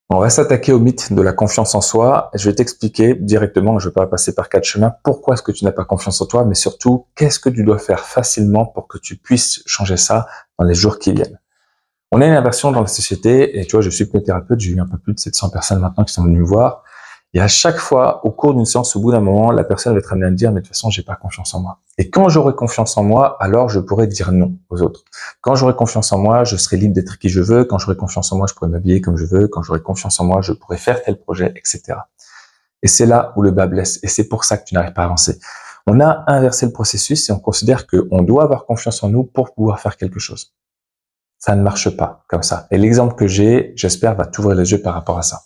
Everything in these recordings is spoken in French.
On va s'attaquer au mythe de la confiance en soi. Je vais t'expliquer directement, je ne vais pas passer par 4 chemins, pourquoi est-ce que tu n'as pas confiance en toi, mais surtout, qu'est-ce que tu dois faire facilement pour que tu puisses changer ça dans les jours qui viennent. On a une inversion dans la société, et tu vois, je suis hypnothérapeute, j'ai eu un peu plus de 700 personnes maintenant qui sont venues me voir, et à chaque fois, au cours d'une séance, au bout d'un moment, la personne va être amenée à me dire, mais de toute façon, j'ai pas confiance en moi. Et quand j'aurai confiance en moi, alors je pourrai dire non aux autres. Quand j'aurai confiance en moi, je serai libre d'être qui je veux. Quand j'aurai confiance en moi, je pourrai m'habiller comme je veux. Quand j'aurai confiance en moi, je pourrai faire tel projet, etc. Et c'est là où le bas blesse. Et c'est pour ça que tu n'arrives pas à avancer. On a inversé le processus et on considère qu'on doit avoir confiance en nous pour pouvoir faire quelque chose. Ça ne marche pas comme ça. Et l'exemple que j'ai, j'espère, va t'ouvrir les yeux par rapport à ça.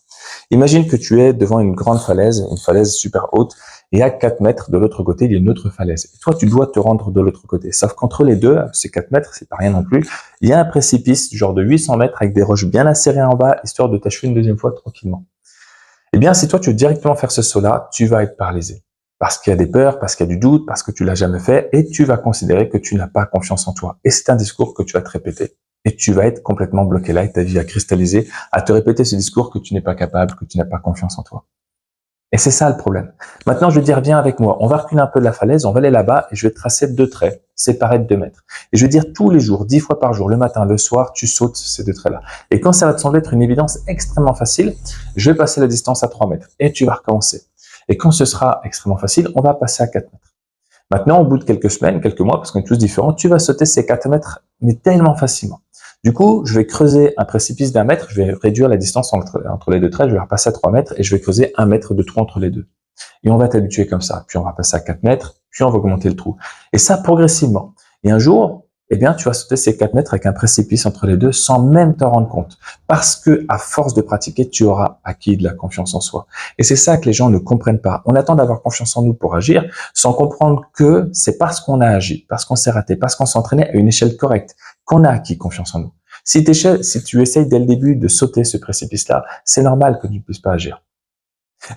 Imagine que tu es devant une grande falaise, une falaise super haute, et à 4 mètres de l'autre côté, il y a une autre falaise. Et toi, tu dois te rendre de l'autre côté. Sauf qu'entre les deux, ces 4 mètres, c'est pas rien non plus, il y a un précipice, genre de 800 mètres, avec des roches bien acérées en bas, histoire de t'achever une deuxième fois tranquillement. Eh bien, si toi, tu veux directement faire ce saut-là, tu vas être paralysé. Parce qu'il y a des peurs, parce qu'il y a du doute, parce que tu l'as jamais fait, et tu vas considérer que tu n'as pas confiance en toi. Et c'est un discours que tu vas te répéter. Et tu vas être complètement bloqué là, et ta vie va cristalliser à te répéter ce discours que tu n'es pas capable, que tu n'as pas confiance en toi. Et c'est ça le problème. Maintenant, je vais dire, viens avec moi. On va reculer un peu de la falaise, on va aller là-bas, et je vais tracer 2 traits, séparés de 2 mètres. Et je vais dire tous les jours, 10 fois par jour, le matin, le soir, tu sautes ces 2 traits-là. Et quand ça va te sembler être une évidence extrêmement facile, je vais passer la distance à 3 mètres. Et tu vas recommencer. Et quand ce sera extrêmement facile, on va passer à 4 mètres. Maintenant, au bout de quelques semaines, quelques mois, parce qu'on est tous différents, tu vas sauter ces 4 mètres, mais tellement facilement. Du coup, je vais creuser un précipice d'1 mètre, je vais réduire la distance entre les 2 traits, je vais repasser à 3 mètres et je vais creuser 1 mètre de trou entre les deux. Et on va t'habituer comme ça. Puis on va passer à 4 mètres, puis on va augmenter le trou. Et ça progressivement. Et un jour, eh bien, tu vas sauter ces 4 mètres avec un précipice entre les deux sans même t'en rendre compte. Parce que, à force de pratiquer, tu auras acquis de la confiance en soi. Et c'est ça que les gens ne comprennent pas. On attend d'avoir confiance en nous pour agir, sans comprendre que c'est parce qu'on a agi, parce qu'on s'est raté, parce qu'on s'est entraîné à une échelle correcte, qu'on a acquis confiance en nous. Si tu essayes dès le début de sauter ce précipice-là, c'est normal que tu ne puisses pas agir.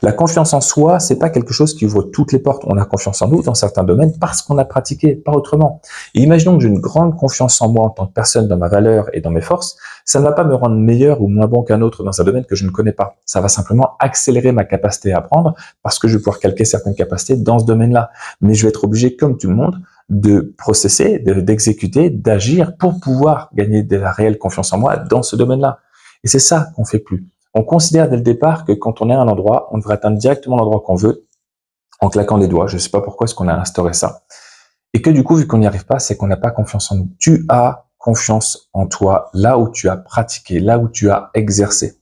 La confiance en soi, c'est pas quelque chose qui ouvre toutes les portes. On a confiance en nous dans certains domaines parce qu'on a pratiqué, pas autrement. Et imaginons que j'ai une grande confiance en moi en tant que personne, dans ma valeur et dans mes forces. Ça ne va pas me rendre meilleur ou moins bon qu'un autre dans un domaine que je ne connais pas. Ça va simplement accélérer ma capacité à apprendre parce que je vais pouvoir calquer certaines capacités dans ce domaine-là. Mais je vais être obligé, comme tout le monde, de processer, d'exécuter, d'agir pour pouvoir gagner de la réelle confiance en moi dans ce domaine-là. Et c'est ça qu'on fait plus. On considère dès le départ que quand on est à un endroit, on devrait atteindre directement l'endroit qu'on veut en claquant des doigts. Je ne sais pas pourquoi est-ce qu'on a instauré ça. Et que du coup, vu qu'on n'y arrive pas, c'est qu'on n'a pas confiance en nous. Tu as confiance en toi là où tu as pratiqué, là où tu as exercé.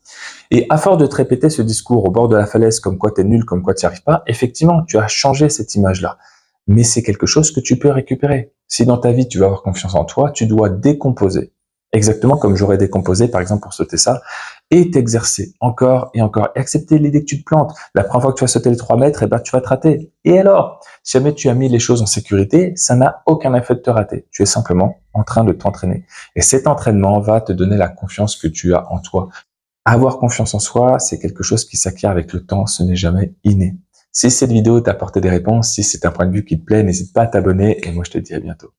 Et à force de te répéter ce discours au bord de la falaise, comme quoi tu es nul, comme quoi tu n'y arrives pas, effectivement, tu as changé cette image-là. Mais c'est quelque chose que tu peux récupérer. Si dans ta vie, tu veux avoir confiance en toi, tu dois décomposer. Exactement comme j'aurais décomposé, par exemple, pour sauter ça, et t'exercer encore et encore, et accepter l'idée que tu te plantes. La première fois que tu vas sauter les 3 mètres, eh ben, tu vas te rater. Et alors, si jamais tu as mis les choses en sécurité, ça n'a aucun effet de te rater. Tu es simplement en train de t'entraîner. Et cet entraînement va te donner la confiance que tu as en toi. Avoir confiance en soi, c'est quelque chose qui s'acquiert avec le temps, ce n'est jamais inné. Si cette vidéo t'a apporté des réponses, si c'est un point de vue qui te plaît, n'hésite pas à t'abonner et moi je te dis à bientôt.